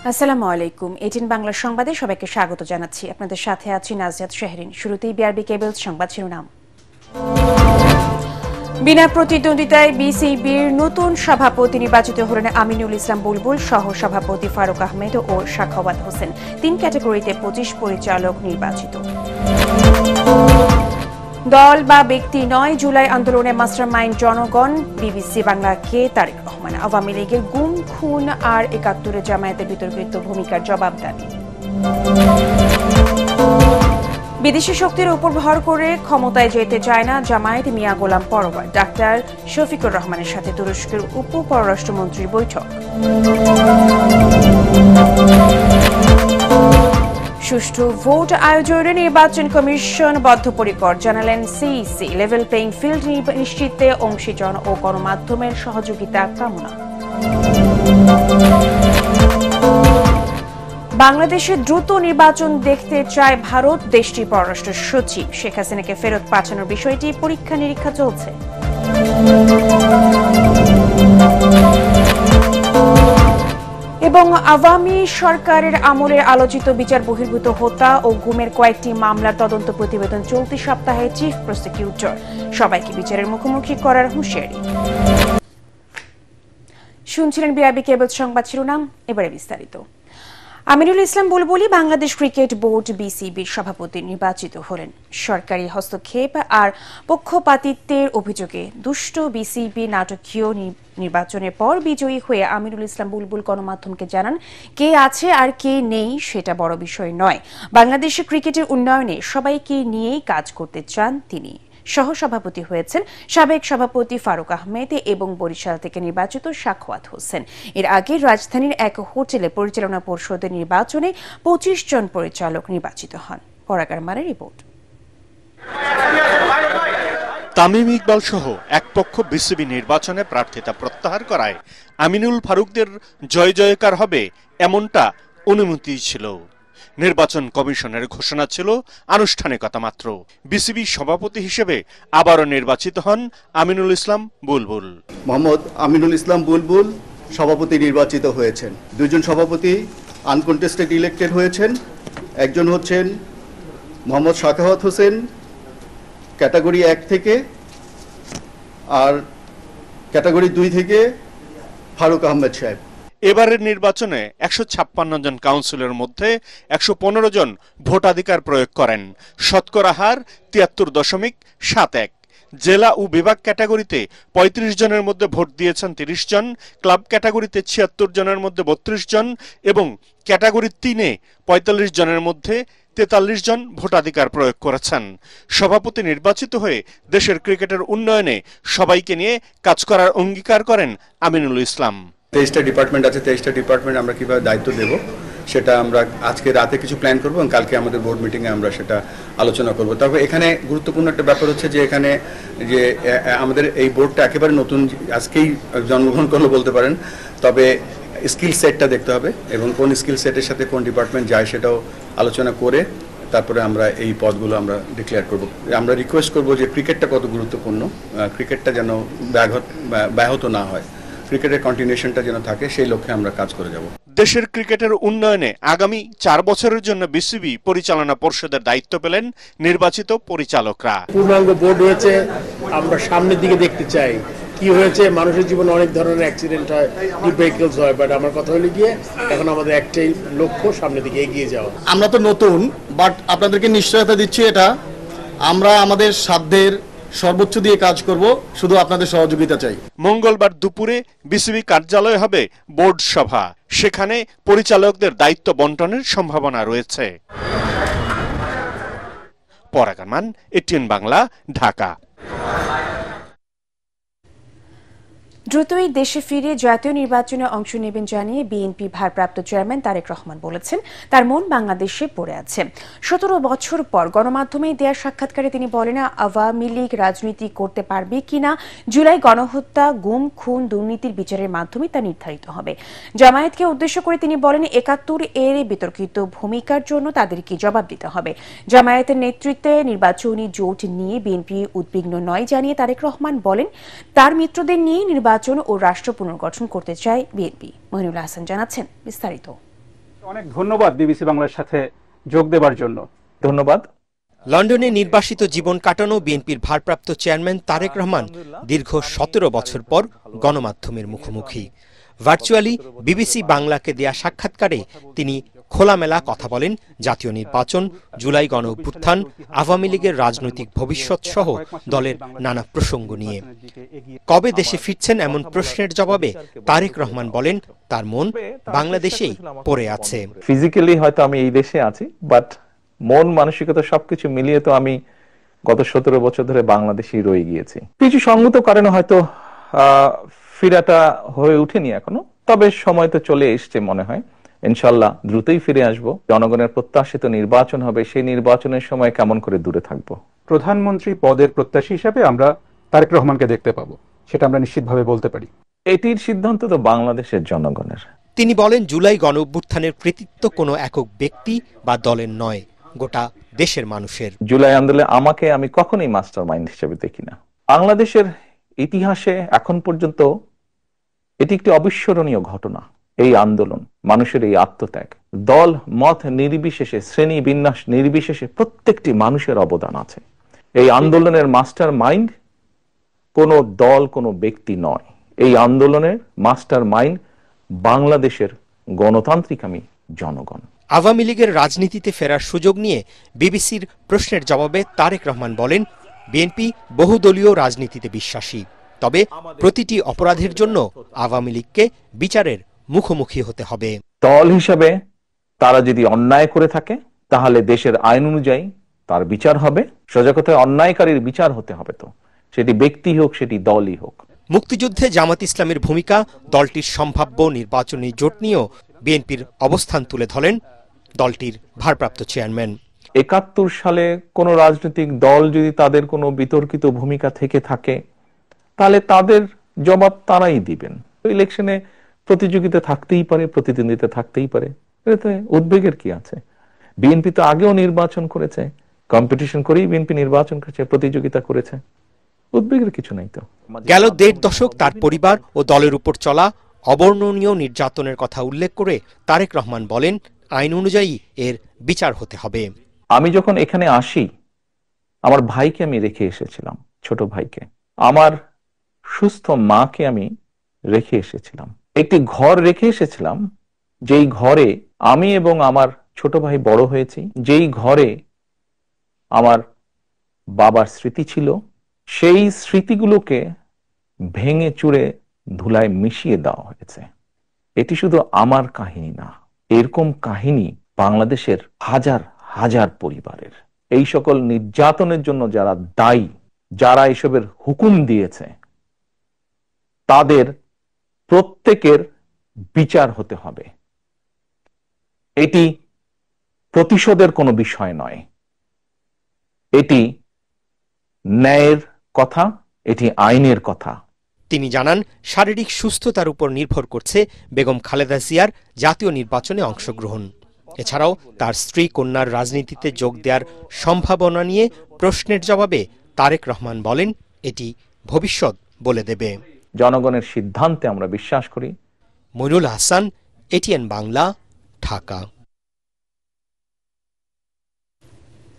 আসসালামু আলাইকুম। এটিএন বাংলা সংবাদে সবাইকে স্বাগত জানাচ্ছি। আপনাদের সাথে আছি নাজিয়াত শাহরিন। শুরুতেই বিআরবি কেবলস সংবাদ শিরোনাম। বিনা প্রতিদ্বন্দ্বিতায় বিসিবির নতুন সভাপতি নির্বাচিত হলেন আমিনুল ইসলাম বুলবুল সহ সভাপতি ফারুক আহমেদ ও সাখাওয়াত হোসেন। ৩ ক্যাটাগরিতে ২৫ পরিচালক নির্বাচিত। দল বা ব্যক্তি নয়, জুলাই আন্দোলনে মাস্টারমাইন্ড জনগণ। বিবিসি বাংলাকে তারেক রহমান। আওয়ামী লীগের গুম খুন আর ৭১ জামায়াতের বিতর্কিত ভূমিকার জবাব দাবি। বিদেশি শক্তির উপর ভর করে ক্ষমতায় যেতে চায় না জামায়াত, মিয়া গোলাম পরোয়ার। ডাক্তার শফিকুর রহমানের সাথে তুরস্কের উপ পররাষ্ট্রমন্ত্রীর বৈঠক। সুষ্ঠু ভোট আয়োজনে নির্বাচন কমিশন বদ্ধপরিকর, জানালেন সিইসি। লেভেল প্লেইং ফিল্ড নিশ্চিতে অংশীজন ও গণমাধ্যমের সহযোগিতা কামনা। বাংলাদেশে দ্রুত নির্বাচন দেখতে চায় ভারত। দেশটির পররাষ্ট্র সচিব। শেখ হাসিনাকে ফেরত পাঠানোর বিষয়টি পরীক্ষা নিরীক্ষা চলছে। এবং আওয়ামী সরকারের আমলের আলোচিত বিচার বহির্ভূত হত্যা ও গুমের কয়েকটি মামলার তদন্ত প্রতিবেদন চলতি সপ্তাহে চিফ প্রসিকিউটর। সবাইকে বিচারের মুখোমুখি করার হুঁশিয়ারি। শুনছিলেন বিআরবি কেবল সংবাদ শিরোনাম, এবারে বিস্তারিত। আমিনুল ইসলাম বুলবুলি বাংলাদেশ ক্রিকেট বোর্ড বিসিবির সভাপতি নির্বাচিত হলেন। সরকারি হস্তক্ষেপ আর পক্ষপাতিত্বের অভিযোগে দুষ্ট বিসিবি নাটকীয় নির্বাচনের পর বিজয়ী হয়ে আমিনুল ইসলাম বুলবুল গণমাধ্যমকে জানান, কে আছে আর কে নেই সেটা বড় বিষয় নয়। বাংলাদেশের ক্রিকেটের উন্নয়নে সবাইকে নিয়েই কাজ করতে চান তিনি। সহসভাপতি হয়েছেন সাবেক সভাপতি ফারুক আহমেদ এবং বরিশাল থেকে নির্বাচিত সাখাওয়াত হোসেন। এর আগে রাজধানীর এক হোটেলে পরিচালনা পর্ষদের নির্বাচনে ২৫ জন পরিচালক নির্বাচিত হন। পরাগার মারের রিপোর্ট। তামিম ইকবাল সহ এক পক্ষ বিসিবি নির্বাচনে প্রার্থিতা প্রত্যাহার করায় আমিনুল ফারুকদের জয় জয়কার হবে এমনটা অনুমতি ছিল। নির্বাচন কমিশনের ঘোষণা ছিল আনুষ্ঠানিকতা মাত্র। বিসিবি সভাপতি হিসেবে আবারও নির্বাচিত হন আমিনুল ইসলাম বুলবুল। মোহাম্মদ আমিনুল ইসলাম বুলবুল সভাপতি নির্বাচিত হয়েছেন। দুজন সভাপতি আনকন্টেস্টেড ইলেক্টেড হয়েছেন। একজন হচ্ছেন মোহাম্মদ সাখাওয়াত হোসেন ক্যাটাগরি ১ থেকে, আর ক্যাটাগরি ২ থেকে ফারুক আহমেদ সাহেব। এবারের নির্বাচনে ১৫৬ জন কাউন্সিলের মধ্যে ১১৫ জন ভোটাধিকার প্রয়োগ করেন। শতকরা হার ৭৩.৭১। জেলা ও বিভাগ ক্যাটাগরিতে ৩৫ জনের মধ্যে ভোট দিয়েছেন ৩০ জন, ক্লাব ক্যাটাগরিতে ৭৬ জনের মধ্যে ৩২ জন এবং ক্যাটাগরি ৩-এ ৪৫ জনের মধ্যে ৪৩ জন ভোটাধিকার প্রয়োগ করেছেন। সভাপতি নির্বাচিত হয়ে দেশের ক্রিকেটের উন্নয়নে সবাইকে নিয়ে কাজ করার অঙ্গীকার করেন আমিনুল ইসলাম। ২৩টা ডিপার্টমেন্ট আছে, ২৩টা ডিপার্টমেন্ট আমরা কিভাবে দায়িত্ব দেব সেটা আমরা আজকে রাতে কিছু প্ল্যান করবো এবং কালকে আমাদের বোর্ড মিটিংয়ে আমরা সেটা আলোচনা করব। তবে এখানে গুরুত্বপূর্ণ একটা ব্যাপার হচ্ছে যে এখানে যে আমাদের এই বোর্ডটা একেবারে নতুন, আজকেই জন্মগ্রহণ করলো বলতে পারেন। তবে স্কিল সেটটা দেখতে হবে এবং কোন স্কিল সেটের সাথে কোন ডিপার্টমেন্ট যায় সেটাও আলোচনা করে তারপরে আমরা এই পদগুলো আমরা ডিক্লেয়ার করব। আমরা রিকোয়েস্ট করব যে ক্রিকেটটা কত গুরুত্বপূর্ণ, ক্রিকেটটা যেন ব্যাহত না হয়, ক্রিকেটের কন্টিনিউশনটা যেন থাকে, সেই লক্ষ্যে আমরা কাজ করে যাব। দেশের ক্রিকেটের উন্নয়নে আগামী ৪ বছরের জন্য বিসিবি পরিচালনা পর্ষদের দায়িত্ব পেলেন নির্বাচিত পরিচালকরা। পূর্ণাঙ্গ বোর্ড হয়েছে, আমরা সামনের দিকে দেখতে চাই। কি হয়েছে, মানুষের জীবনে অনেক ধরনের অ্যাক্সিডেন্ট হয়, ভেহিকলস হয়, বাট আমার কথা হলো গিয়ে এখন আমাদের একটাই লক্ষ্য, সামনের দিকে এগিয়ে যাওয়া। আমরা তো নতুন, বাট আপনাদেরকে নিশ্চয়তা দিচ্ছি এটা আমরা আমাদের সাধ্যের সর্বোচ্চ দিয়ে কাজ করব, শুধু আপনাদের সহযোগিতা চাই। মঙ্গলবার দুপুরে বিসিবি কার্যালয়ে হবে বোর্ড সভা। সেখানে পরিচালকদের দায়িত্ব বন্টনের সম্ভাবনা রয়েছে। পরাগার মান, এটিএন বাংলা, ঢাকা। দ্রুতই দেশে ফিরে জাতীয় নির্বাচনে অংশ নেবেন জানিয়ে বিএনপি ভারপ্রাপ্ত চেয়ারম্যান তারেক রহমান বলেছেন, তার মন বাংলাদেশে পড়ে আছে। ১৭ বছর পর গণমাধ্যমে দেয়া সাক্ষাৎকারে তিনি বলেন, আওয়ামী লীগ রাজনীতি করতে পারবে কিনা জুলাই গণহত্যা, গুম খুন, দুর্নীতির বিচারের মাধ্যমে তা নির্ধারিত হবে। জামায়াতকে উদ্দেশ্য করে তিনি বলেন, ৭১ এর বিতর্কিত ভূমিকার জন্য তাদেরকে জবাব দিতে হবে। জামায়াতের নেতৃত্বে নির্বাচনী জোট নিয়ে বিএনপি উদ্বিগ্ন নয় জানিয়ে তারেক রহমান বলেন, তার মিত্রদের নিয়ে নির্বাচন ও রাষ্ট্র পুনর্গঠন করতে চায় বিএনপি। মহিনুল হাসান জানাচ্ছেন বিস্তারিত। অনেক ধন্যবাদ বিবিসি বাংলার সাথে যোগ দেওয়ার জন্য। ধন্যবাদ। লন্ডনে নির্বাসিত জীবন কাটানো বিএনপির ভারপ্রাপ্ত চেয়ারম্যান তারেক রহমান দীর্ঘ 17 বছর পর গণমাধ্যমের মুখোমুখি। ভার্চুয়ালি বিবিসি বাংলাকে দেয়া সাক্ষাৎকারে তিনি খোলামেলা কথা বলেন জাতীয় নির্বাচন, জুলাই গণ অভ্যুত্থান, আওয়ামী লীগের রাজনৈতিক ভবিষ্যৎ সহ দলের নানা প্রসঙ্গ নিয়ে। কবে দেশে ফিরছেন এমন প্রশ্নের জবাবে তারেক রহমান বলেন তার মন বাংলাদেশেই পড়ে আছে। ফিজিক্যালি হয়তো আমি এই দেশে আছি, বাট মন মানসিকতা সবকিছু মিলিয়ে তো আমি গত 17 বছর ধরে বাংলাদেশেই রয়ে গিয়েছি। কিছু সঙ্গত কারণে হয়তো ফিরাটা হয়ে উঠেনি এখনো, তবে সময় তো চলে এসছে মনে হয়। ইনশাল্লাহ দ্রুতই ফিরে আসবো। জনগণের প্রত্যাশিত নির্বাচন হবে, সেই নির্বাচনের সময় কেমন করে দূরে থাকবো। প্রধানমন্ত্রী পদের প্রত্যাশী হিসাবে আমরা তারেক রহমানকে দেখতে পাবো, সেটা আমরা নিশ্চিতভাবে বলতে পারি। এটির সিদ্ধান্ত তো বাংলাদেশের জনগণের। তিনি বলেন জুলাই গণ অভ্যুত্থানের কৃতিত্ব কোনো একক ব্যক্তি বা দলের নয়, গোটা দেশের মানুষের। জুলাই আন্দোলনে আমি কখনোই মাস্টার মাইন্ড হিসেবে দেখি না। বাংলাদেশের ইতিহাসে এখন পর্যন্ত এটি একটি অবিস্মরণীয় ঘটনা। এই আন্দোলন, মানুষের এই আত্মত্যাগ, দল মত নির্বিশেষে, শ্রেণী বিন্যাস নির্বিশেষে প্রত্যেকটি মানুষের অবদান আছে। এই আন্দোলনের মাস্টার মাইন্ড কোনো দল, কোনো ব্যক্তি নয়। এই আন্দোলনের মাস্টার মাইন্ড বাংলাদেশের গণতান্ত্রিক জনগণ। আওয়ামী লীগের রাজনীতিতে ফেরার সুযোগ নিয়ে বিবিসির প্রশ্নের জবাবে তারেক রহমান বলেন বিএনপি বহুদলীয় রাজনীতিতে বিশ্বাসী, তবে প্রতিটি অপরাধের জন্য আওয়ামী লীগকে বিচারের মুখোমুখি হতে হবে। দল হিসাবে তারা যদি অন্যায় করে থাকে তাহলে দেশের আইন অনুযায়ী তার বিচার হবে। সোজা কথায় অন্যায়কারীর বিচার হতে হবে, তো সেটি ব্যক্তি হোক, সেটি দলই হোক। মুক্তিযুদ্ধে জামাত ইসলামের ভূমিকা, দলটির সম্ভাব্য নির্বাচনী জোট নিয়েও বিএনপির অবস্থান তুলে ধরেন দলটির ভারপ্রাপ্ত চেয়ারম্যান। 71 সালে কোন রাজনৈতিক দল যদি তাদের কোনো বিতর্কিত ভূমিকা থেকে থাকে তাহলে তাদের জবাব তারাই দিবেন। ইলেকশনে প্রতিযোগিতা থাকতেই পারে, প্রতিদ্বন্দ্বিতা থাকতেই পারে, এতে উদ্বেগের কি আছে? বিএনপি তো আগেও নির্বাচন করেছে, কম্পিটিশন করেই বিএনপি নির্বাচন করেছে, প্রতিযোগিতা করেছে, উদ্বেগের কিছু নাই। তো গেল 1.5 দশক তার পরিবার ও দলের উপর চলা অবর্ণনীয় নির্যাতনের কথা উল্লেখ করে তারেক রহমান বলেন আইন অনুযায়ী এর বিচার হতে হবে। আমি যখন এখানে আসি আমার ভাইকে আমি রেখে এসেছিলাম, ছোট ভাইকে, আমার সুস্থ মাকে আমি রেখে এসেছিলাম, একটি ঘর রেখে এসেছিলাম যেই ঘরে আমি এবং আমার ছোট ভাই বড় হয়েছি, যেই ঘরে আমার বাবার স্মৃতি ছিল, সেই স্মৃতিগুলোকে ভেঙে চুরে ধুলায় মিশিয়ে দেওয়া হয়েছে। এটি শুধু আমার কাহিনী না, এরকম কাহিনী বাংলাদেশের হাজার হাজার পরিবারের। এই সকল নির্যাতনের জন্য যারা দায়ী, যারা এসবের হুকুম দিয়েছে, তাদের প্রত্যেকের বিচার হতে হবে। এটি প্রতিশোধের কোনো বিষয় নয়, এটি ন্যায়ের কথা, এটি আইনের কথা। তিনি জানান শারীরিক সুস্থতার উপর নির্ভর করছে বেগম খালেদা জিয়ার জাতীয় নির্বাচনে অংশগ্রহণ। এছাড়াও তার স্ত্রী কন্যার রাজনীতিতে যোগ দেওয়ার সম্ভাবনা নিয়ে প্রশ্নের জবাবে তারেক রহমান বলেন এটি ভবিষ্যৎ বলে দেবে। জনগণের সিদ্ধান্তে আমরা বিশ্বাস করি। মইনুল হাসান, এটিএন বাংলা, ঢাকা।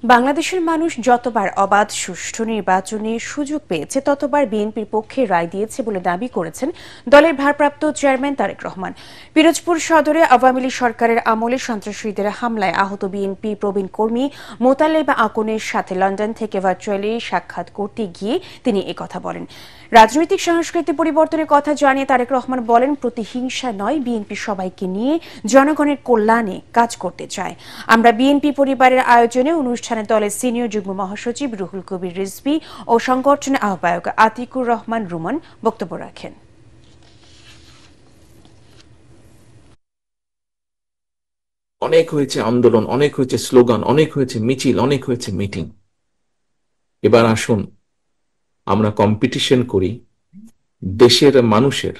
বাংলাদেশের মানুষ যতবার অবাধ সুষ্ঠু নির্বাচনে সুযোগ পেয়েছে ততবার বিএনপির পক্ষে রায় দিয়েছে বলে দাবি করেছেন দলের ভারপ্রাপ্ত চেয়ারম্যান তারেক রহমান। পিরোজপুর সদরে আওয়ামী লীগ সরকারের আমলে সন্ত্রাসীদের হামলায় আহত বিএনপি প্রবীণ কর্মী মোতালেব আকনের সাথে লন্ডন থেকে ভার্চুয়ালি সাক্ষাৎ করতে গিয়ে তিনি একথা বলেন। রাজনৈতিক সংস্কৃতি পরিবর্তনের কথা জানিয়ে তারেক রহমান বলেন প্রতিহিংসা নয়, বিএনপি সবাইকে নিয়ে জনগণের কল্যাণে কাজ করতে চায়। আমরা বিএনপি পরিবারের আয়োজনে অনুষ্ঠানে দলের সিনিয়র যুগ্ম মহাসচিব রুহুল কবির রিজভী ও সংগঠনের আহ্বায়ক আতিকুর রহমান রুমন বক্তব্য রাখেন। অনেক হয়েছে আন্দোলন, অনেক হয়েছে স্লোগান, অনেক হয়েছে মিছিল, অনেক হয়েছে মিটিং। এবার আসুন আমরা কম্পিটিশন করি দেশের মানুষের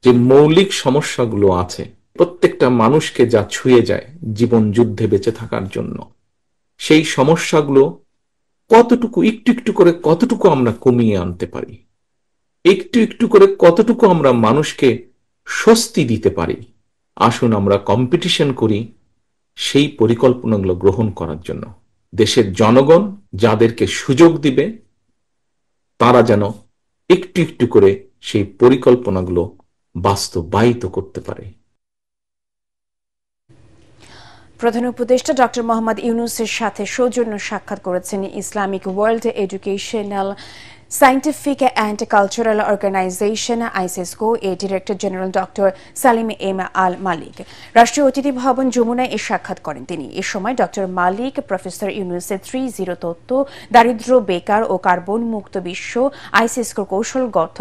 যে মৌলিক সমস্যাগুলো আছে, প্রত্যেকটা মানুষকে যা ছুঁয়ে যায় জীবন যুদ্ধে বেঁচে থাকার জন্য, সেই সমস্যাগুলো কতটুকু একটু একটু করে কতটুকু আমরা কমিয়ে আনতে পারি, একটু একটু করে কতটুকু আমরা মানুষকে স্বস্তি দিতে পারি, আসুন আমরা কম্পিটিশন করি সেই পরিকল্পনাগুলো গ্রহণ করার জন্য। দেশের জনগণ যাদেরকে সুযোগ দিবে তারা যেন একটু একটু করে সেই পরিকল্পনাগুলো বাস্তবায়িত করতে পারে। প্রধান উপদেষ্টা ডক্টর মোহাম্মদ ইউনূসের সাথে সৌজন্য সাক্ষাৎ করেছেন Islamic world educational scientific and cultural organisation ICESCO এর director general doctor Salim M Al Malik. রাষ্ট্রীয় অতিথি ভবন যমুনায় এ সাক্ষাৎ করেন তিনি। এ সময় ডক্টর মালিক প্রফেসর ইউনূসের 3.0 তত্ত্ব, দারিদ্র্য, বেকার ও কার্বন মুক্ত বিশ্ব আইসিএসকোর কৌশলগত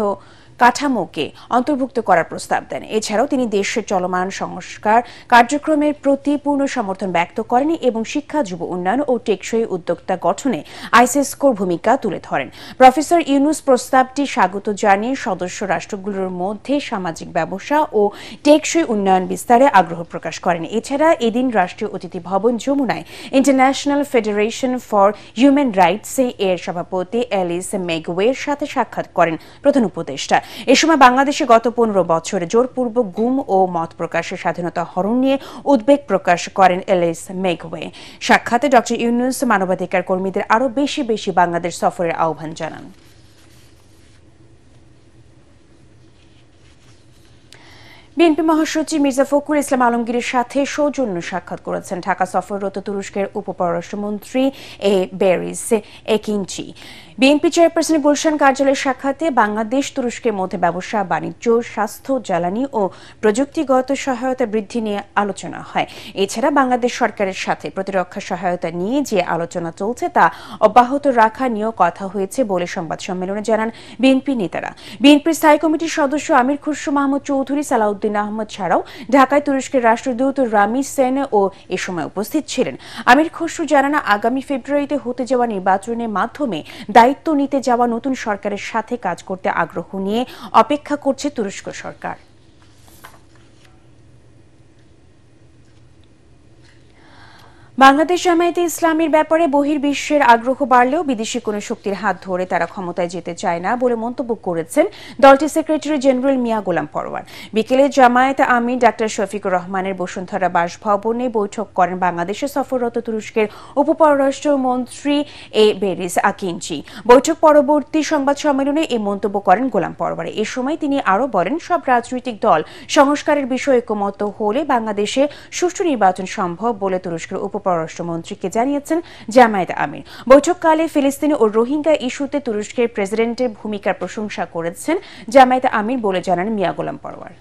কাঠামোকে অন্তর্ভুক্ত করার প্রস্তাব দেন। এছাড়াও তিনি দেশের চলমান সংস্কার কার্যক্রমের প্রতি পূর্ণ সমর্থন ব্যক্ত করেন এবং শিক্ষা, যুব উন্নয়ন ও টেকসই উদ্যোক্তা গঠনে আইসিএসকোর ভূমিকা তুলে ধরেন। প্রফেসর ইউনূস প্রস্তাবটি স্বাগত জানিয়ে সদস্য রাষ্ট্রগুলোর মধ্যে সামাজিক ব্যবসা ও টেকসই উন্নয়ন বিস্তারে আগ্রহ প্রকাশ করেন। এছাড়া এদিন রাষ্ট্রীয় অতিথি ভবন যমুনায় international federation for human rights এর সভাপতি এলিস মেগওয়ের সাথে সাক্ষাৎ করেন প্রধান উপদেষ্টা। এ সময় বাংলাদেশে গত 15 বছরে জোরপূর্বক গুম ও মত প্রকাশের স্বাধীনতা হরণ নিয়ে উদ্বেগ প্রকাশ করেন এলিস মেগওয়ে। সাক্ষাতে ডক্টর ইউনূস মানবাধিকার কর্মীদের আরও বেশি বেশি বাংলাদেশ সফরের আহ্বান জানান। বিএনপি মহাসচিব মির্জা ফখরুল ইসলাম আলমগীরের সাথে সৌজন্য সাক্ষাৎ করেছেন ঢাকা সফররত তুরস্কের উপপররাষ্ট্রমন্ত্রী বেরিস একিঞ্চি। বিএনপি চেয়ারপারসনের গুলশান কার্যালয়ের সাক্ষাতে বাংলাদেশ তুরস্কের মধ্যে ব্যবসা, বাণিজ্য, স্বাস্থ্য, জ্বালানি ও প্রযুক্তিগত সহায়তা বৃদ্ধি নিয়ে আলোচনা হয়। এছাড়া বাংলাদেশ সরকারের সাথে প্রতিরক্ষা সহায়তা নিয়ে যে আলোচনা চলছে তা অব্যাহত রাখা নিয়েও কথা হয়েছে বলে সংবাদ সম্মেলনে জানান বিএনপি নেতারা। বিএনপির স্থায়ী কমিটির সদস্য আমির খুসরো মাহমুদ চৌধুরী, সালাউদ্দিন আহমদ ছাড়াও ঢাকায় তুরস্কের রাষ্ট্রদূত রামিজ সেন ও এ সময় উপস্থিত ছিলেন। আমির খুসরো জানান, আগামী ফেব্রুয়ারিতে হতে যাওয়া নির্বাচনের মাধ্যমে দায়িত্ব নিতে যাওয়া নতুন সরকারের সাথে কাজ করতে আগ্রহ নিয়ে অপেক্ষা করছে তুরস্ক সরকার। বাংলাদেশ জামায়াতে ইসলামীর ব্যাপারে বহির্বিশ্বের আগ্রহ বাড়লেও বিদেশি কোনো শক্তির হাত ধরে তারা ক্ষমতায় যেতে চায় না বলে মন্তব্য করেছেন দলটির সেক্রেটারি জেনারেল মিয়া গোলাম পরোয়ার। বিকেলে জামায়াতে আমির ডাক্তার শফিকুর রহমানের বসুন্ধরা বাসভবনে বৈঠক করেন বাংলাদেশে সফররত তুরস্কের উপপররাষ্ট্রমন্ত্রী বেরিস একিঞ্চি। বৈঠক পরবর্তী সংবাদ সম্মেলনে এই মন্তব্য করেন গোলাম পরোয়ার। এ সময় তিনি আরও বলেন, সব রাজনৈতিক দল সংস্কারের বিষয়ে ঐকমত্য হলে বাংলাদেশে সুষ্ঠু নির্বাচন সম্ভব বলে তুরস্কের পররাষ্ট্রমন্ত্রীকে জানিয়েছেন জামায়াতে আমির। বৈঠককালে ফিলিস্তিনি ও রোহিঙ্গা ইস্যুতে তুরস্কের প্রেসিডেন্টের ভূমিকার প্রশংসা করেছেন জামায়াতে আমির বলে জানান মিয়া গোলাম পরোয়ার।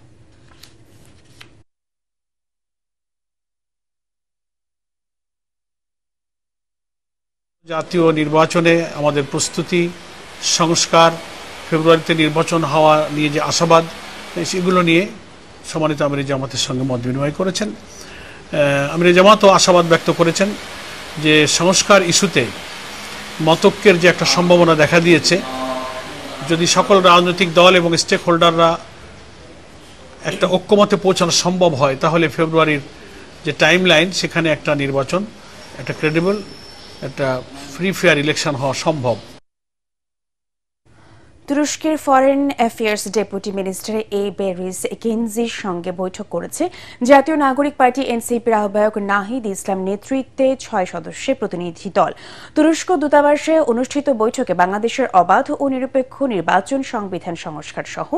জাতীয় নির্বাচনে আমাদের প্রস্তুতি, সংস্কার, ফেব্রুয়ারিতে নির্বাচন হওয়া নিয়ে যে আশাবাদ, সেগুলো নিয়ে সম্মানিত আমির জামাতের সঙ্গে মত বিনিময় করেছেন। আমির জামাতও আশাবাদ ব্যক্ত করেছেন যে সংস্কার ইস্যুতে মতৈক্যের যে একটা সম্ভাবনা দেখা দিয়েছে, যদি সকল রাজনৈতিক দল এবং স্টেক হোল্ডাররা একটা ঐক্যমতে পৌঁছানো সম্ভব হয়, তাহলে ফেব্রুয়ারির যে টাইম লাইন, সেখানে একটা নির্বাচন, একটা ক্রেডিবল, একটা ফ্রি ফেয়ার ইলেকশন হওয়া সম্ভব। তুরস্কের foreign affairs deputy minister Berris একিঞ্চির সঙ্গে বৈঠক করেছে জাতীয় নাগরিক পার্টি এনসিপির আহ্বায়ক নাহিদ ইসলাম নেতৃত্বে 6 সদস্যের প্রতিনিধি দল। তুরস্ক দূতাবাসে অনুষ্ঠিত বৈঠকে বাংলাদেশের অবাধ ও নিরপেক্ষ নির্বাচন, সংবিধান সংস্কার সহ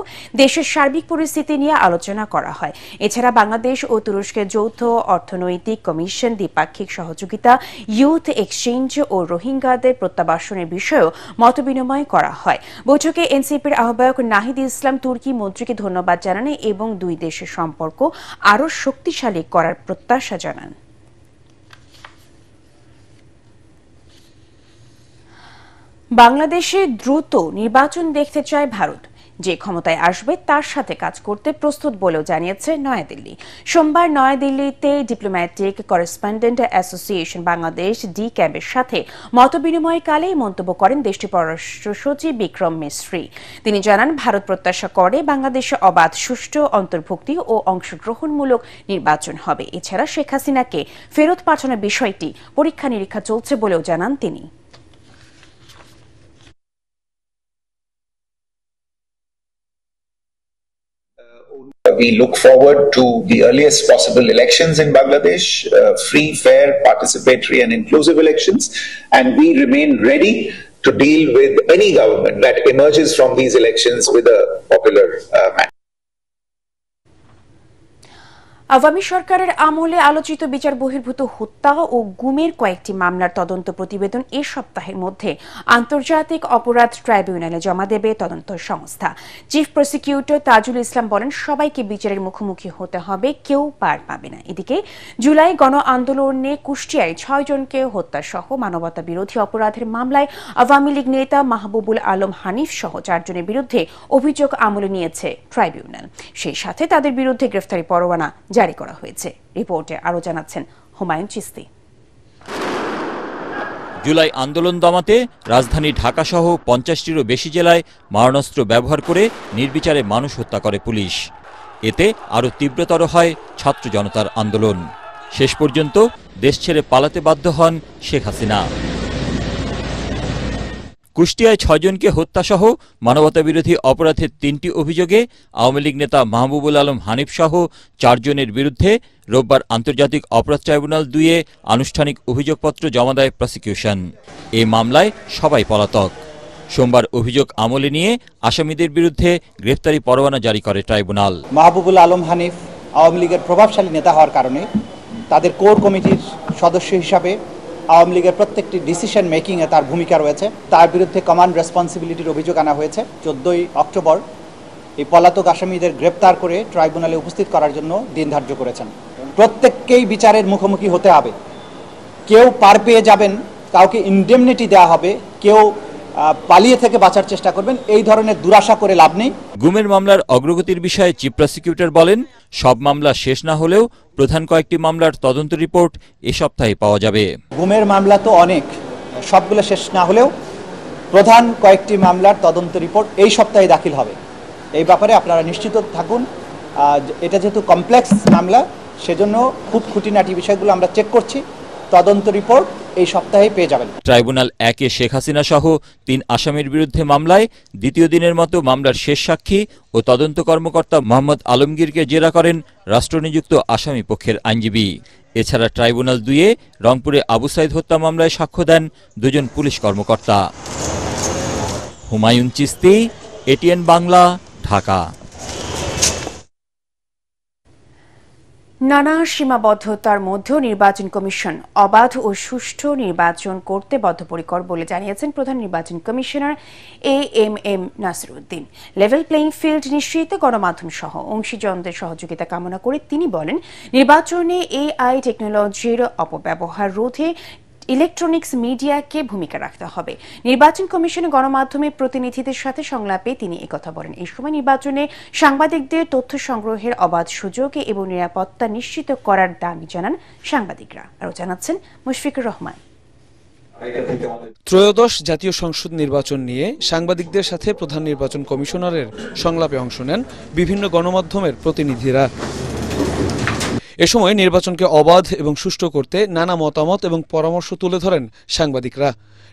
দেশের সার্বিক পরিস্থিতি নিয়ে আলোচনা করা হয়। এছাড়া বাংলাদেশ ও তুরস্কের যৌথ অর্থনৈতিক কমিশন, দ্বিপাক্ষিক সহযোগিতা, ইউথ এক্সচেঞ্জ ও রোহিঙ্গাদের প্রত্যাবাসনের বিষয়েও মতবিনিময় করা হয়। বৈঠকে এনসিপির আহ্বায়ক নাহিদ ইসলাম তুর্কি মন্ত্রীকে ধন্যবাদ জানান এবং দুই দেশের সম্পর্ক আরও শক্তিশালী করার প্রত্যাশা জানান। বাংলাদেশে দ্রুত নির্বাচন দেখতে চায় ভারত। যে ক্ষমতায় আসবে তার সাথে কাজ করতে প্রস্তুত বলেও জানিয়েছে নয়াদিল্লি। সোমবার নয়াদিল্লিতে ডিপ্লোম্যাটিক করেসপন্ডেন্ট অ্যাসোসিয়েশন বাংলাদেশ ডিক্যাবের সাথে মতবিনিময়কালে মন্তব্য করেন দেশটির পররাষ্ট্র সচিব বিক্রম মিশ্রি। তিনি জানান, ভারত প্রত্যাশা করে বাংলাদেশে অবাধ, সুষ্ঠু, অন্তর্ভুক্তি ও অংশগ্রহণমূলক নির্বাচন হবে। এছাড়া শেখ হাসিনাকে ফেরত পাঠানোর বিষয়টি পরীক্ষা নিরীক্ষা চলছে বলেও জানান তিনি। we look forward to the earliest possible elections in Bangladesh, free, fair, participatory and inclusive elections, and we remain ready to deal with any government that emerges from these elections with a popular mandate. Awami সরকারের আমলে আলোচিত বিচার বহির্ভূত হত্যা ও গুমের কয়েকটি মামলার তদন্ত প্রতিবেদন এ সপ্তাহের মধ্যে আন্তর্জাতিক অপরাধ ট্রাইব্যুনালে জমা দেবে তদন্ত সংস্থা। চিফ প্রসিকিউটর তাজুল ইসলাম বলেন, সবাইকে বিচারের মুখোমুখি হতে হবে, কেউ পার পাবে না। এদিকে জুলাই গণ আন্দোলনে কুষ্টিয়ায় 6 জনকে হত্যা সহ মানবতা বিরোধী অপরাধের মামলায় আওয়ামী লীগ নেতা মাহবুবুল আলম হানিফ সহ 4 জনের বিরুদ্ধে অভিযোগ আমলে নিয়েছে ট্রাইব্যুনাল। সেই সাথে তাদের বিরুদ্ধে গ্রেফতারি পরোয়ানা জারি করা হয়েছে। রিপোর্টে আরো জানাচ্ছেন হুমায়ুন চিস্তি। জুলাই আন্দোলন দমাতে রাজধানী ঢাকা সহ 50টিরও বেশি জেলায় মারণাস্ত্র ব্যবহার করে নির্বিচারে মানুষ হত্যা করে পুলিশ। এতে আরো তীব্রতর হয় ছাত্র জনতার আন্দোলন। শেষ পর্যন্ত দেশ ছেড়ে পালাতে বাধ্য হন শেখ হাসিনা। কুষ্টিয়ায় 6 জনকে হত্যাসহ মানবতাবিরোধী অপরাধের 3টি অভিযোগে আওয়ামী লীগ নেতা মাহবুবুল আলম হানিফ সহ 4 জনের বিরুদ্ধে রোববার আন্তর্জাতিক অপরাধ ট্রাইব্যুনাল 2-এ আনুষ্ঠানিক অভিযোগপত্র জমা দেয় প্রসিকিউশন। এই মামলায় সবাই পলাতক। সোমবার অভিযোগ আমলে নিয়ে আসামিদের বিরুদ্ধে গ্রেফতারি পরোয়ানা জারি করে ট্রাইব্যুনাল। মাহবুবুল আলম হানিফ আওয়ামী লীগের প্রভাবশালী নেতা হওয়ার কারণে তাদের কোর কমিটির সদস্য হিসাবে আওয়ামী লীগের প্রত্যেকটি ডিসিশন মেকিংয়ে তার ভূমিকা রয়েছে। তার বিরুদ্ধে কমান্ড রেসপন্সিবিলিটির অভিযোগ আনা হয়েছে। 14 অক্টোবর এই পলাতক আসামিদের গ্রেপ্তার করে ট্রাইব্যুনালে উপস্থিত করার জন্য দিন ধার্য করেছেন। প্রত্যেককেই বিচারের মুখোমুখি হতে হবে। কেউ পার পেয়ে যাবেন, কাউকে ইনডেমনিটি দেওয়া হবে, কেউ পালিয়ে থেকে বাঁচার চেষ্টা করবেন, এই ধরনের দুরাশা করে লাভ নেই। গুমের মামলার অগ্রগতির বিষয়ে চিফ প্রসিকিউটর বলেন, সব মামলা শেষ না হলেও প্রধান কয়েকটি মামলার তদন্ত রিপোর্ট এ সপ্তাহে পাওয়া যাবে। গুমের মামলা তো অনেক, সবগুলো শেষ না হলেও প্রধান কয়েকটি মামলার তদন্ত রিপোর্ট এই সপ্তাহে দাখিল হবে। এই ব্যাপারে আপনারা নিশ্চিত থাকুন। এটা যেহেতু কমপ্লেক্স মামলা, সেজন্য খুব খুঁটিনাটি বিষয়গুলো আমরা চেক করছি। তদন্ত রিপোর্ট এই সপ্তাহে পেয়ে যাবেন। ট্রাইব্যুনাল 1-এ শেখ হাসিনা সহ 3 আসামির বিরুদ্ধে মামলায় দ্বিতীয় দিনের মতো মামলার শেষ সাক্ষী ও তদন্ত কর্মকর্তা মোহাম্মদ আলমগীরকে জেরা করেন রাষ্ট্রনিযুক্ত আসামি পক্ষের আইনজীবী। এছাড়া ট্রাইব্যুনাল 2-এ রংপুরে আবু সাইদ হত্যা মামলায় সাক্ষ্য দেন 2 জন পুলিশ কর্মকর্তা। হুমায়ুন চিস্তি, এটিএন বাংলা, ঢাকা। নানা সীমাবদ্ধতার মধ্যেও নির্বাচন কমিশন অবাধ ও সুষ্ঠু নির্বাচন করতে বদ্ধপরিকর বলে জানিয়েছেন প্রধান নির্বাচন commissioner AMM Nasiruddin. Level playing field নিশ্চিতে গণমাধ্যম সহ অংশীজনদের সহযোগিতা কামনা করে তিনি বলেন, নির্বাচনে এআই টেকনোলজির অপব্যবহার রোধে ইলেকট্রনিক্স মিডিয়াকে ভূমিকা রাখতে হবে। নির্বাচন কমিশনে গণমাধ্যমের প্রতিনিধিদের সাথে সংলাপে তিনি একথা বলেন। এই সময় নির্বাচনে সাংবাদিকদের তথ্য সংগ্রহের অবাধ সুযোগ এবং নিরাপত্তা নিশ্চিত করার দাবি জানান সাংবাদিকরা। আরও জানাচ্ছেন মুশফিকুর রহমান। ত্রয়োদশ জাতীয় সংসদ নির্বাচন নিয়ে সাংবাদিকদের সাথে প্রধান নির্বাচন কমিশনারের সংলাপে অংশ নেন বিভিন্ন গণমাধ্যমের প্রতিনিধিরা। এ সময় নির্বাচনকে অবাধ এবং সুষ্ঠু করতে নানা মতামত এবং পরামর্শ তুলে ধরেন সাংবাদিকরা।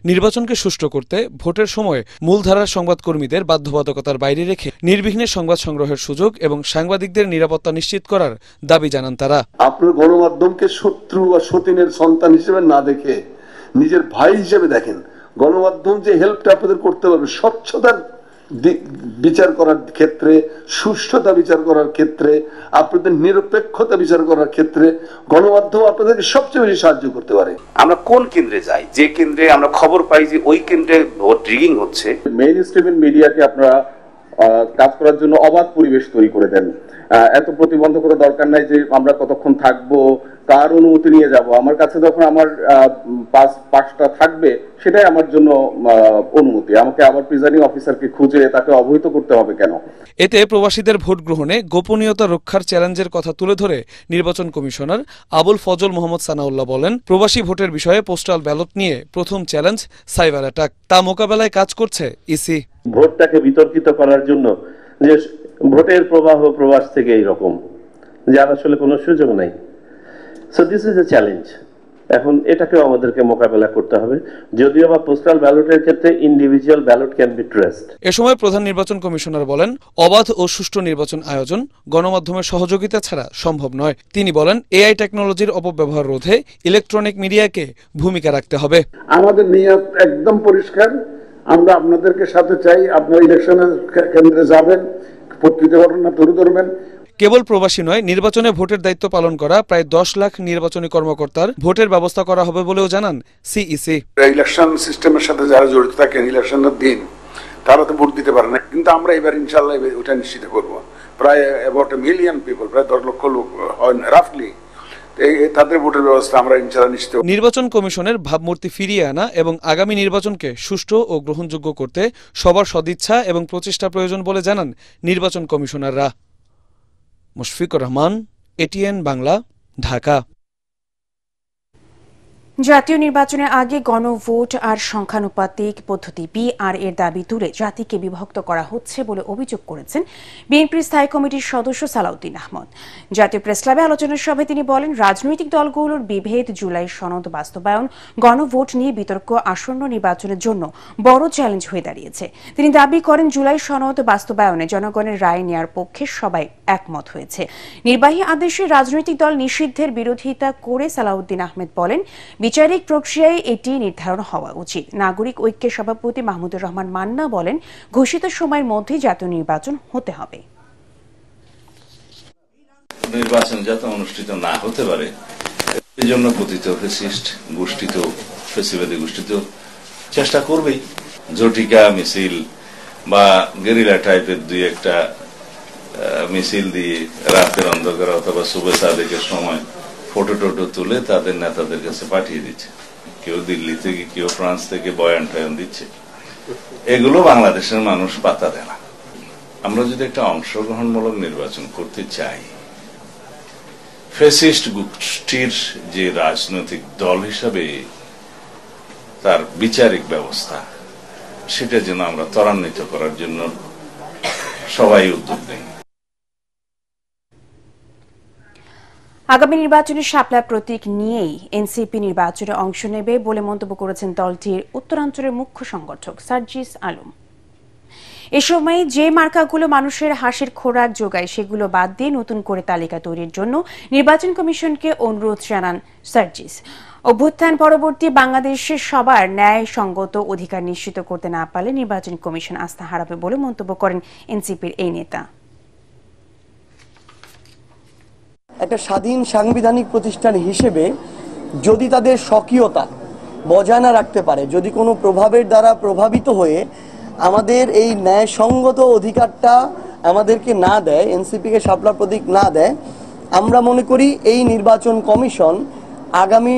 নির্বাচনকে সুষ্ঠু করতে ভোটের সময় মূলধারার সংবাদকর্মীদের বাধ্যবাধকতার বাইরে রেখে নির্বিঘ্নে সংবাদ সংগ্রহের সুযোগ এবং সাংবাদিকদের নিরাপত্তা নিশ্চিত করার দাবি জানান তারা। আপনার গণমাধ্যমকে শত্রু বা সতীনের সন্তান হিসেবে না দেখে নিজের ভাই হিসেবে দেখেন। গণমাধ্যম যে হেল্পটা আপনাদের করতে পারবে স্বচ্ছতার বিচার করার ক্ষেত্রে, সুষ্ঠুতা বিচার করার ক্ষেত্রে, আপনাদের নিরপেক্ষতা বিচার করার ক্ষেত্রে গণমাধ্যম আপনাদেরকে সবচেয়ে বেশি সাহায্য করতে পারে। আমরা কোন কেন্দ্রে যাই, যে কেন্দ্রে আমরা খবর পাই যে ওই কেন্দ্রে ভোট রিগিং হচ্ছে, মেইন স্ট্রিম মিডিয়াকে আপনারা কাজ করার জন্য অবাধ পরিবেশ তৈরি করে দেন। এত প্রতিবন্ধকতা দরকার নাই যে আমরা কতক্ষণ থাকবো, কার অনুমতি নিয়ে যাব। আমার কাছে যখন আমার পাসটা থাকবে সেটাই আমার জন্য অনুমতি। আমাকে আবার প্রিজাইডিং অফিসারকে খুঁজে তাকে অবহিত করতে হবে কেন? এতে প্রবাসীদের ভোট গ্রহণে গোপনীয়তা রক্ষার চ্যালেঞ্জের কথা তুলে ধরে নির্বাচন কমিশনার আবুল ফজল মোহাম্মদ সানাউল্লাহ বলেন, প্রবাসী ভোটের বিষয়ে পোস্টাল ব্যালট নিয়ে প্রথম চ্যালেঞ্জ সাইবার অ্যাটাক। তা মোকাবেলায় কাজ করছে ইসি। ভোটটাকে বিতর্কিত করার জন্য যে ভোটের প্রবাহ প্রবাস থেকে এইরকম, যার আসলে কোনো সুযোগ নাই। So this is a challenge. এখন এটাকেও আমাদেরকে মোকাবেলা করতে হবে, যদিও বা পোস্টাল ব্যালটের ক্ষেত্রে individual ballot can be traced. এ সময় প্রধান নির্বাচন কমিশনার বলেন, অবাধ ও সুষ্ঠু নির্বাচন আয়োজন গণমাধ্যমের সহযোগিতা ছাড়া সম্ভব নয়। তিনি বলেন, এআই টেকনোলজির অপব্যবহার রোধে ইলেকট্রনিক মিডিয়াকে ভূমিকা রাখতে হবে। আমাদের নিয়ত একদম পরিষ্কার, আমরা আপনাদেরকে সাথে চাই, আপনারা ইলেকশনের কেন্দ্রে যাবেন, পত্রিকা ঘটনা তুলে ধরবেন। কেবল প্রবাসী নয়, নির্বাচনে ভোটের দায়িত্ব পালন করা প্রায় 10 লাখ নির্বাচনী কর্মকর্তার ভোটের ব্যবস্থা করা হবে বলেও জানান সিইসি। ইলেকশন সিস্টেমের সাথে যারা জড়িত থাকেন ইলেকশনের দিন, তারা তো ভোট দিতে পারে না, কিন্তু আমরা এবার ইনশাল্লাহ ওটা নিশ্চিত করব। প্রায় অ্যাবাউট 1 মিলিয়ন পিপল, প্রায় 10 লক্ষ লোক রাফলি, তাদের ভোটের ব্যবস্থা আমরা ইনশাল্লাহ নিশ্চিত। নির্বাচন কমিশনের ভাবমূর্তি ফিরিয়ে আনা এবং আগামী নির্বাচনকে সুষ্ঠু ও গ্রহণযোগ্য করতে সবার সদিচ্ছা এবং প্রচেষ্টা প্রয়োজন বলে জানান নির্বাচন কমিশনাররা। মুশফিকুর রহমান, এটিএন বাংলা, ঢাকা। জাতীয় নির্বাচনের আগে গণভোট আর সংখ্যানুপাতিক পদ্ধতি বিআর এর দাবি তুলে জাতিকে বিভক্ত করা হচ্ছে বলে অভিযোগ করেছেন বিএনপির স্থায়ী কমিটির সদস্য সালাউদ্দিন আহমদ। জাতীয় প্রেসক্লাবে আলোচনা সভায় তিনি বলেন, রাজনৈতিক দলগুলোর বিভেদ, জুলাই সনদ বাস্তবায়ন, গণভোট নিয়ে বিতর্ক আসন্ন নির্বাচনের জন্য বড় চ্যালেঞ্জ হয়ে দাঁড়িয়েছে। তিনি দাবি করেন, জুলাই সনদ বাস্তবায়নে জনগণের রায় নেয়ার পক্ষে সবাই একমত হয়েছে। নির্বাহী আদেশে রাজনৈতিক দল নিষিদ্ধের বিরোধিতা করে সালাউদ্দিন আহমেদ বলেন, বিচারিক প্রক্রিয়ায় এটি নির্ধারণ হওয়া উচিত। নাগরিক ঐক্যের সভাপতি মাহমুদুর রহমান মান্না বলেন, ঘোষিত সময়ের মধ্যে জাতীয় নির্বাচন হতে হবে। নির্বাচন যাতে অনুষ্ঠিত না হতে পারে এই জন্য কথিত ফ্যাসিস্ট গোষ্ঠী তো ফ্যাসিবাদী গোষ্ঠী তো চেষ্টা করবেই। জটিকা মিছিল বা গেরিলা টাইপের দুই একটা মিছিল দিয়ে রাতের অন্ধকার অথবা শুভে সাদেকের সময় ফটো টোটো তুলে তাদের নেতাদের কাছে পাঠিয়ে দিচ্ছে। কেউ দিল্লি থেকে, কেউ ফ্রান্স থেকে বয়ান টয়ান দিচ্ছে। এগুলো বাংলাদেশের মানুষ পাত্তা দেয় না। আমরা যদি একটা অংশগ্রহণমূলক নির্বাচন করতে চাই, ফ্যাসিস্ট গোষ্ঠীর যে রাজনৈতিক দল হিসাবে তার বিচারিক ব্যবস্থা, সেটা যেন আমরা ত্বরান্বিত করার জন্য সবাই উদ্যোগ নেই। আগামী নির্বাচনে শাপলা প্রতীক নিয়েই এনসিপি নির্বাচনে অংশ নেবে বলে মন্তব্য করেছেন দলটির উত্তরাঞ্চলের মুখ্য সংগঠক সার্জিস আলম। এ সময় যে মার্কাগুলো মানুষের হাসির খোরাক যোগায় সেগুলো বাদ দিয়ে নতুন করে তালিকা তৈরির জন্য নির্বাচন কমিশনকে অনুরোধ জানান সার্জিস। অভ্যুত্থান পরবর্তী বাংলাদেশে সবার ন্যায় সঙ্গত অধিকার নিশ্চিত করতে না পারলে নির্বাচন কমিশন আস্থা হারাবে বলে মন্তব্য করেন এনসিপির এই নেতা। একটা স্বাধীন সাংবিধানিক প্রতিষ্ঠান হিসেবে যদি তাদের স্বকীয়তা বজায় না রাখতে পারে, যদি কোনো প্রভাবের দ্বারা প্রভাবিত হয়ে আমাদের এই ন্যায়সঙ্গত অধিকারটা আমাদেরকে না দেয়, এনসিপিকে শাপলা প্রতীক না দেয়, আমরা মনে করি এই নির্বাচন কমিশন আগামী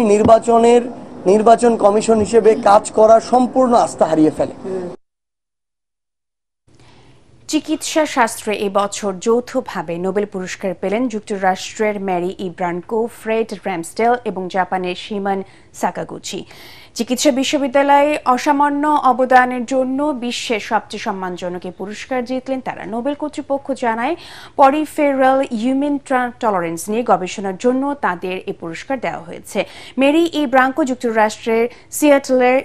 নির্বাচন কমিশন হিসেবে কাজ করার সম্পূর্ণ আস্থা হারিয়ে ফেলে। চিকিৎসা শাস্ত্রে এবছর যৌথভাবে নোবেল পুরস্কার পেলেন যুক্তরাষ্ট্রের ম্যারি ইব্রানকো, ফ্রেড র্যামস্টেল এবং জাপানের শিমন সাকাগুচি। চিকিৎসা বিশ্ববিদ্যালয়ে অসামান্য অবদানের জন্য বিশ্বের সবচেয়ে সম্মানজনক এই পুরস্কার জিতলেন তারা। নোবেল কর্তৃপক্ষ জানায়, পরিফেরাল হিউম্যান টলারেন্স নিয়ে গবেষণার জন্য তাদের এই পুরস্কার দেওয়া হয়েছে। ম্যারি ইব্রানকো যুক্তরাষ্ট্রের সিয়াটলের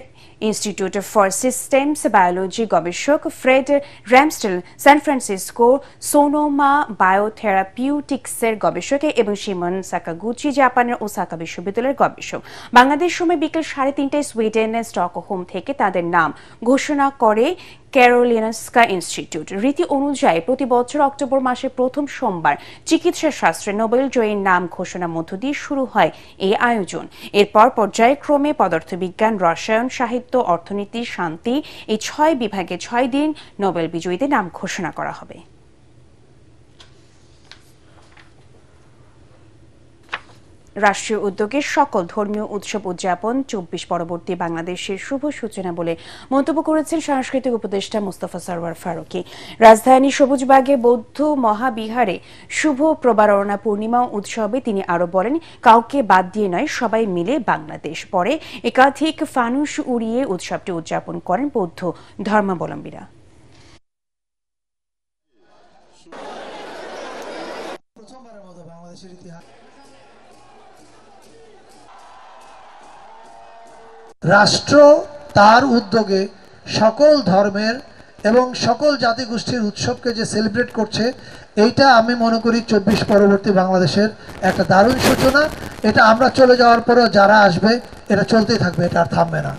ইনস্টিটিউট ফর সিস্টেমস বায়োলজি গবেষক, ফ্রেড র্যামস্টেল সান ফ্রান্সিসকো সোনোমা বায়োথেরাপিউটিক্সের গবেষক এবং শিমন সাকাগুচি জাপানের ওসাকা বিশ্ববিদ্যালয়ের গবেষক। বাংলাদেশ সময় বিকেল 3:30টায় সুইডেনের স্টকহোম থেকে তাদের নাম ঘোষণা করে ক্যারোলিনস্কা ইনস্টিটিউট। রীতি অনুযায়ী প্রতি বছর অক্টোবর মাসের প্রথম সোমবার চিকিৎসা শাস্ত্রে নোবেল জয়ীর নাম ঘোষণার মধ্য দিয়ে শুরু হয় এই আয়োজন। এরপর পর্যায়ক্রমে পদার্থবিজ্ঞান, রসায়ন, সাহিত্য, অর্থনীতি, শান্তি এই 6 বিভাগে 6 দিন নোবেল বিজয়ীদের নাম ঘোষণা করা হবে। রাষ্ট্রীয় উদ্যোগে সকল ধর্মীয় উৎসব উদযাপন 24 পরবর্তী বাংলাদেশের শুভ সূচনা বলে মন্তব্য করেছেন সাংস্কৃতিক উপদেষ্টা মোস্তফা সরওয়ার ফারুকী। রাজধানী সবুজবাগে বৌদ্ধ মহাবিহারে শুভ প্রবারণা পূর্ণিমা উৎসবে তিনি আরো বলেন, কাউকে বাদ দিয়ে নয়, সবাই মিলে বাংলাদেশ। পরে একাধিক ফানুস উড়িয়ে উৎসবটি উদযাপন করেন বৌদ্ধ ধর্মাবলম্বীরা। রাষ্ট্র তার উদ্যোগে সকল ধর্মের এবং সকল জাতিগোষ্ঠীর উৎসবকে যে সেলিব্রেট করছে, এইটা আমি মনে করি 24 পরবর্তী বাংলাদেশের একটা দারুণ সূচনা। এটা আমরা চলে যাওয়ার পরেও যারা আসবে এটা চলতেই থাকবে, এটা আর থামবে না।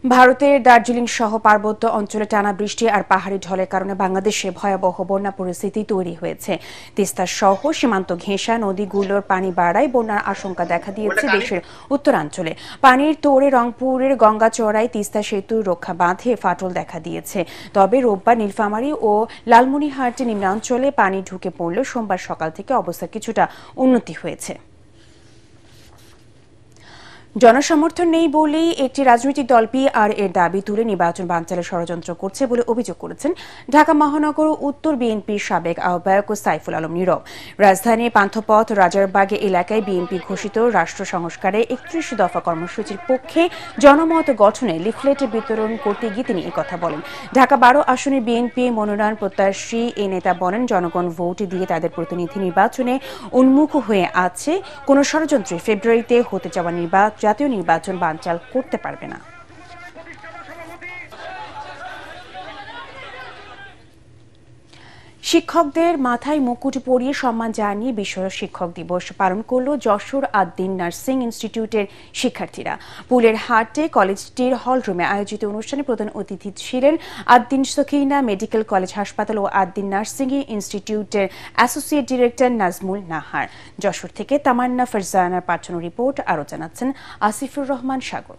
ভারতের দার্জিলিং সহ পার্বত্য অঞ্চলে টানা বৃষ্টি আর পাহাড়ি ঢলের কারণে বাংলাদেশে ভয়াবহ বন্যা পরিস্থিতি তৈরি হয়েছে। তিস্তা সহ সীমান্ত ঘেঁষা নদীগুলোর পানি বাড়ায় বন্যার আশঙ্কা দেখা দিয়েছে দেশের উত্তরাঞ্চলে। পানির তোড়ে রংপুরের গঙ্গাচড়ায় তিস্তা সেতুর রক্ষা বাঁধে ফাটল দেখা দিয়েছে। তবে রোববার নীলফামারী ও লালমনিরহাট নিম্নাঞ্চলে পানি ঢুকে পড়ল। সোমবার সকাল থেকে অবস্থা কিছুটা উন্নতি হয়েছে। জনসমর্থন নেই বলেই একটি রাজনৈতিক দল পিআর এর দাবি তুলে নির্বাচন বানচালের ষড়যন্ত্র করছে বলে অভিযোগ করেছেন ঢাকা মহানগর উত্তর বিএনপির সাবেক আহ্বায়ক সাইফুল আলম নীরব। রাজধানীর পান্থপথ রাজারবাগ এলাকায় বিএনপি ঘোষিত রাষ্ট্র সংস্কারে 31 দফা কর্মসূচির পক্ষে জনমত গঠনে লিফলেট বিতরণ করতে গিয়ে তিনি একথা বলেন। ঢাকা 12 আসনের বিএনপি মনোনয়ন প্রত্যাশী এই নেতা বলেন, জনগণ ভোট দিয়ে তাদের প্রতিনিধি নির্বাচনে উন্মুখ হয়ে আছে। কোন ষড়যন্ত্রে ফেব্রুয়ারিতে হতে যাওয়া জাতীয় নির্বাচন বানচাল করতে পারবে না। শিক্ষকদের মাথায় মুকুট পরিয়ে সম্মান জানিয়ে বিশ্ব শিক্ষক দিবস পালন করল যশোর আদ্দিন নার্সিং ইনস্টিটিউটের শিক্ষার্থীরা। পুলের হাটে কলেজটির হলরুমে আয়োজিত অনুষ্ঠানে প্রধান অতিথি ছিলেন আদ্দিন সকিনা মেডিকেল কলেজ হাসপাতাল ও আদ্দিন নার্সিং ইনস্টিটিউটের অ্যাসোসিয়েট ডিরেক্টর নাজমুল নাহার। যশোর থেকে তামান্না ফারজানার পাঠানো রিপোর্ট। আরও জানাচ্ছেন আসিফুর রহমান সাগর।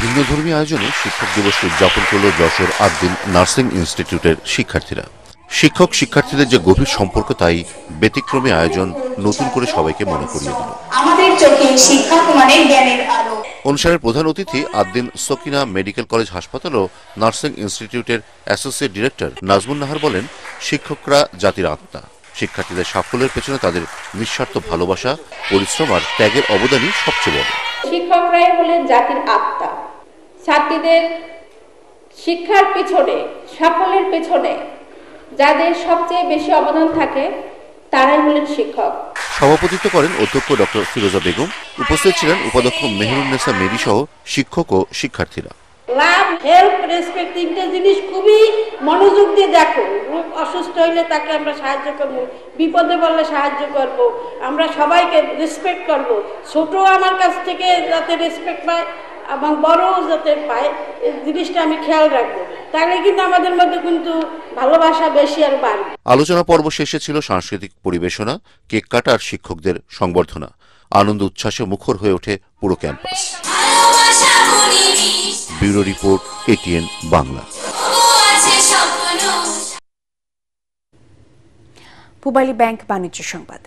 ভিন্নধর্মী আয়োজনে শিক্ষক দিবস উদযাপন করল যশোর আদ্দিন নার্সিং ইনস্টিটিউটের শিক্ষার্থীরা। শিক্ষক শিক্ষার্থীদের যে গভীর সম্পর্ক, তাই ব্যতিক্রমী আয়োজন নতুন করে সবাইকে মনে করিয়ে দিল। অনুষ্ঠানের প্রধান অতিথি আদ্দিন সকিনা মেডিকেল কলেজ হাসপাতাল ও নার্সিং ইনস্টিটিউটের অ্যাসোসিয়েট ডিরেক্টর নাজমুল নাহার বলেন, শিক্ষকরা জাতির আত্মা। শিক্ষার্থীদের সাফল্যের পেছনে তাদের নিঃস্বার্থ ভালোবাসা, পরিশ্রম আর ত্যাগের অবদানই সবচেয়ে বড়। শিক্ষকরাই হলেন জাতির আত্মা। ছাত্রীদের শিক্ষার পিছনে, সাফল্যের পেছনে যাদের সবচেয়ে বেশি অবদান থাকে তারাই হলেন শিক্ষক। সভাপতিত্ব করেন অধ্যক্ষ ডক্টর ফিরোজা বেগম। উপস্থিত ছিলেন উপাধ্যক্ষ মেহেরুন্নেসা মেরি সহ শিক্ষক ও শিক্ষার্থীরা। লাভ, হেল্প, রেসপেক্ট তিনটে জিনিস খুবই মনোযোগ দিয়ে দেখো। রোগ অসুস্থ হইলে তাকে আমরা সাহায্য করব, বিপদে পড়লে সাহায্য করব, আমরা সবাইকে রেসপেক্ট করব। ছোট আমার কাছ থেকে যাতে রেসপেক্ট পায় এবং বড় যাতে পায়, এই জিনিসটা আমি খেয়াল রাখবো। তাহলে কিন্তু আমাদের মধ্যে কিন্তু ভালোবাসা বেশি আর বাড়বে। আলোচনা পর্ব শেষে ছিল সাংস্কৃতিক পরিবেশনা, কেক কাটা আর শিক্ষকদের সংবর্ধনা। আনন্দ উচ্ছ্বাসে মুখর হয়ে ওঠে পুরো campus. Bureau report, ATN Bangla. Pubali bank বাণিজ্য সংবাদ।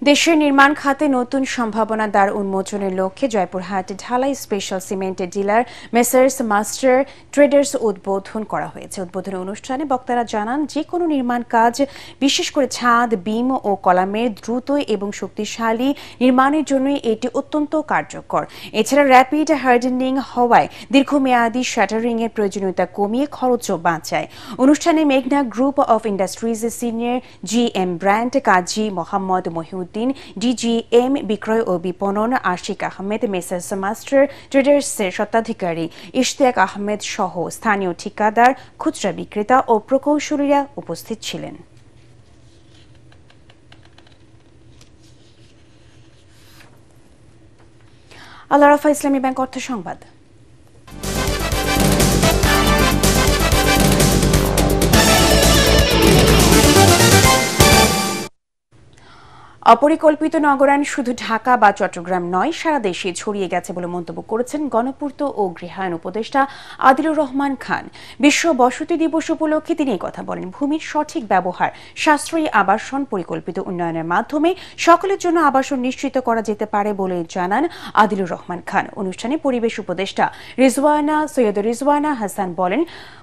দেশের নির্মাণ খাতে নতুন সম্ভাবনা দ্বার উন্মোচনের লক্ষ্যে জয়পুরহাট ঢালাই স্পেশাল সিমেন্টের ডিলার মেসার্স মাস্টার ট্রেডার্স উদ্বোধন করা হয়েছে। উদ্বোধনী অনুষ্ঠানে বক্তারা জানান, যে কোনো নির্মাণ কাজ, বিশেষ করে ছাদ, বিম ও কলামের দ্রুত এবং শক্তিশালী নির্মাণের জন্য এটি অত্যন্ত কার্যকর। এছাড়া র্যাপিড হার্ডেনিং হওয়ায় দীর্ঘমেয়াদী শাটারিং এর প্রয়োজনীয়তা কমিয়ে খরচও বাঁচায়। অনুষ্ঠানে মেঘনা গ্রুপ অফ ইন্ডাস্ট্রিজের senior GM brand Kazi Mohammad Mohiuddin, DGM বিক্রয় ও বিপণন আশিক আহমেদ, মেসার্স মাস্টার ট্রেডার্সের স্বত্বাধিকারী ইশতিয়াক আহমেদ সহ স্থানীয় ঠিকাদার, খুচরা বিক্রেতা ও প্রকৌশলীরা উপস্থিত ছিলেন। আল আরাফা ইসলামী ব্যাংক অর্থ সংবাদ। অপরিকল্পিত নগরায়ণ শুধু ঢাকা বা চট্টগ্রাম নয়, সারা দেশে ছড়িয়ে গেছে বলে মন্তব্য করেছেন গণপূর্ত ও গৃহায়ণ উপদেষ্টা আদিলুর রহমান খান। বিশ্ব বসতি দিবস উপলক্ষে তিনি কথা বলেন। ভূমির সঠিক ব্যবহার, সাশ্রয়ী আবাসন, পরিকল্পিত উন্নয়নের মাধ্যমে সকলের জন্য আবাসন নিশ্চিত করা যেতে পারে বলে জানান আদিলুর রহমান খান। অনুষ্ঠানে পরিবেশ উপদেষ্টা সৈয়দ রিজওয়ানা হাসান বলেন,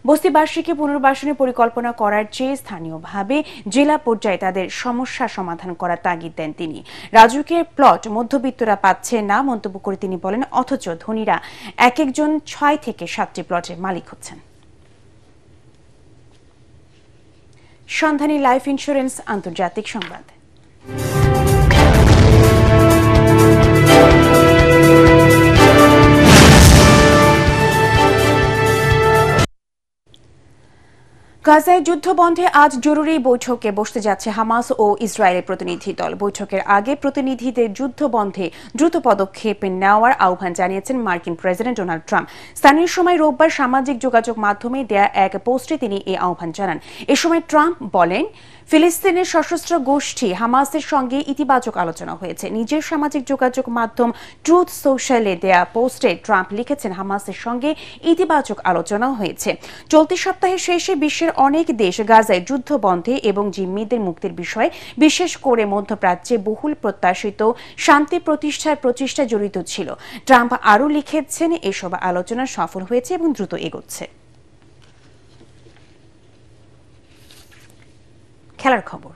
বস্তিবাসীকে পুনর্বাসনের পরিকল্পনা করার চেয়ে স্থানীয়ভাবে জেলা পর্যায়ে তাদের সমস্যা সমাধান করার তাগিদ দেন তিনি। রাজুকের প্লট মধ্যবিত্তরা পাচ্ছে না মন্তব্য করে তিনি বলেন, অথচ ধনীরা এক একজন 6 থেকে 7টি প্লটের মালিক হচ্ছেন। সন্ধানী লাইফ ইন্স্যুরেন্স আন্তর্জাতিক সংবাদ। গাজায় যুদ্ধবন্ধে আজ জরুরি বৈঠকে বসতে যাচ্ছে হামাস ও ইসরায়েলের প্রতিনিধি দল। বৈঠকের আগে প্রতিনিধিদের যুদ্ধবন্ধে দ্রুত পদক্ষেপ নেওয়ার আহ্বান জানিয়েছেন মার্কিন প্রেসিডেন্ট ডোনাল্ড ট্রাম্প। স্থানীয় সময় রোববার সামাজিক যোগাযোগ মাধ্যমে দেয়া এক পোস্টে তিনি এই আহ্বান জানান। এ সময় ট্রাম্প বলেন, ফিলিস্তিনের সশস্ত্র গোষ্ঠী হামাসের সঙ্গে ইতিবাচক আলোচনা হয়েছে। নিজের সামাজিক যোগাযোগ মাধ্যম ট্রুথ সোশ্যালে দেয়া পোস্টে ট্রাম্প লিখেছেন, হামাসের সঙ্গে ইতিবাচক আলোচনা হয়েছে। চলতি সপ্তাহের শেষে বিশ্বের অনেক দেশ গাজায় যুদ্ধ বন্ধে এবং জিম্মিদের মুক্তির বিষয়ে, বিশেষ করে মধ্যপ্রাচ্যে বহুল প্রত্যাশিত শান্তি প্রতিষ্ঠার প্রচেষ্টায় জড়িত ছিল। ট্রাম্প আরও লিখেছেন, এসব আলোচনা সফল হয়েছে এবং দ্রুত এগোচ্ছে। খেলার খবর।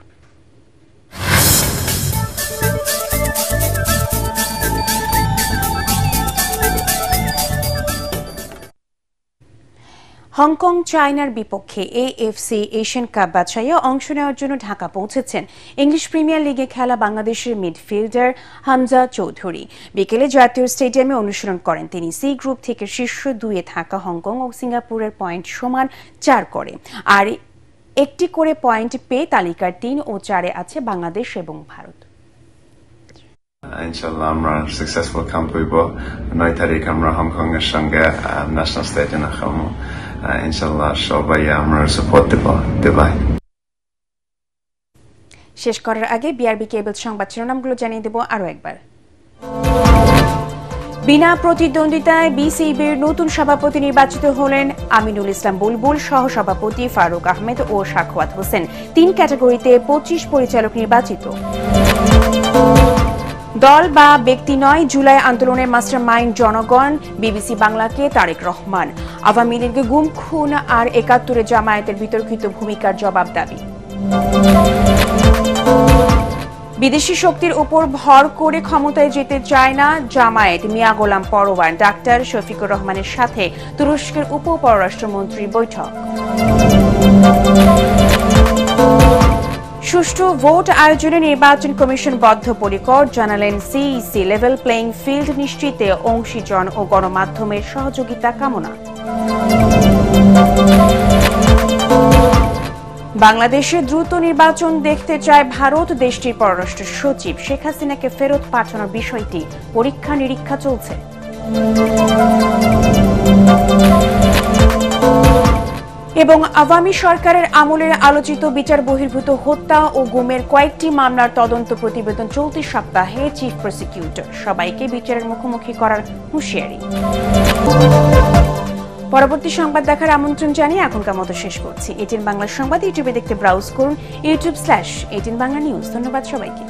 হংকং চায়নার বিপক্ষে এএফসি এশিয়ান কাপ বাছাইয়ে অংশ নেওয়ার জন্য ঢাকা পৌঁছেছেন ইংলিশ প্রিমিয়ার লিগে খেলা বাংলাদেশের মিডফিল্ডার হামজা চৌধুরী। বিকেলে জাতীয় স্টেডিয়ামে অনুশীলন করেন তিনি। সি গ্রুপ থেকে শীর্ষ 2-এ থাকা হংকং ও সিঙ্গাপুরের পয়েন্ট সমান 4 করে, আর একটি করে পয়েন্ট পেয়ে তালিকার 3 ও 4-এ আছে বাংলাদেশ এবং ভারত। ইনশাআল্লাহ আমরা সাকসেসফুল কাম করব। 9 তারিখ আমরা হংকং এর সঙ্গে ন্যাশনাল স্টেডিয়ামে খেলবো। ইনশাআল্লাহ সবাই আমরা সাপোর্ট দেব। শেষ করার আগে বিআরবি কেবল সংবাদ শিরোনামগুলো জানিয়ে দেব আরো একবার। বিনা প্রতিদ্বন্দ্বিতায় বিসিবির নতুন সভাপতি নির্বাচিত হলেন আমিনুল ইসলাম বুলবুল, সহসভাপতি ফারুক আহমেদ ও সাখাওয়াত হোসেন। 3 ক্যাটাগরিতে 25 পরিচালক নির্বাচিত। দল বা ব্যক্তি নয়, জুলাই আন্দোলনের মাস্টারমাইন্ড জনগণ, বিবিসি বাংলাকে তারেক রহমান। আওয়ামী লীগের গুম খুন আর 71-এ জামায়াতের বিতর্কিত ভূমিকার জবাব দাবি। বিদেশি শক্তির উপর ভর করে ক্ষমতায় যেতে চায় না জামায়াত, মিয়া গোলাম পরোয়ার। ডাক্তার শফিকুর রহমানের সাথে তুরস্কের উপ পররাষ্ট্রমন্ত্রী বৈঠক। সুষ্ঠু ভোট আয়োজনে নির্বাচন কমিশন বদ্ধপরিকর, জানালেন সিইসি। লেভেল প্লেইং ফিল্ড নিশ্চিতে অংশীজন ও গণমাধ্যমের সহযোগিতা কামনা। বাংলাদেশে দ্রুত নির্বাচন দেখতে চায় ভারত। দেশটির পররাষ্ট্র সচিব শেখ হাসিনাকে ফেরত পাঠানোর বিষয়টি পরীক্ষা নিরীক্ষা চলছে। এবং আওয়ামী সরকারের আমলের আলোচিত বিচার বহির্ভূত হত্যা ও গুমের কয়েকটি মামলার তদন্ত প্রতিবেদন চলতি সপ্তাহে চিফ প্রসিকিউটর। সবাইকে বিচারের মুখোমুখি করার হুঁশিয়ারি। পরবর্তী সংবাদ দেখার আমন্ত্রণ জানিয়ে এখনকার মতো শেষ করছি। এটিএন বাংলা সংবাদ ইউটিউবে দেখতে ব্রাউজ করুন youtube/18 বাংলা নিউজ। ধন্যবাদ সবাইকে।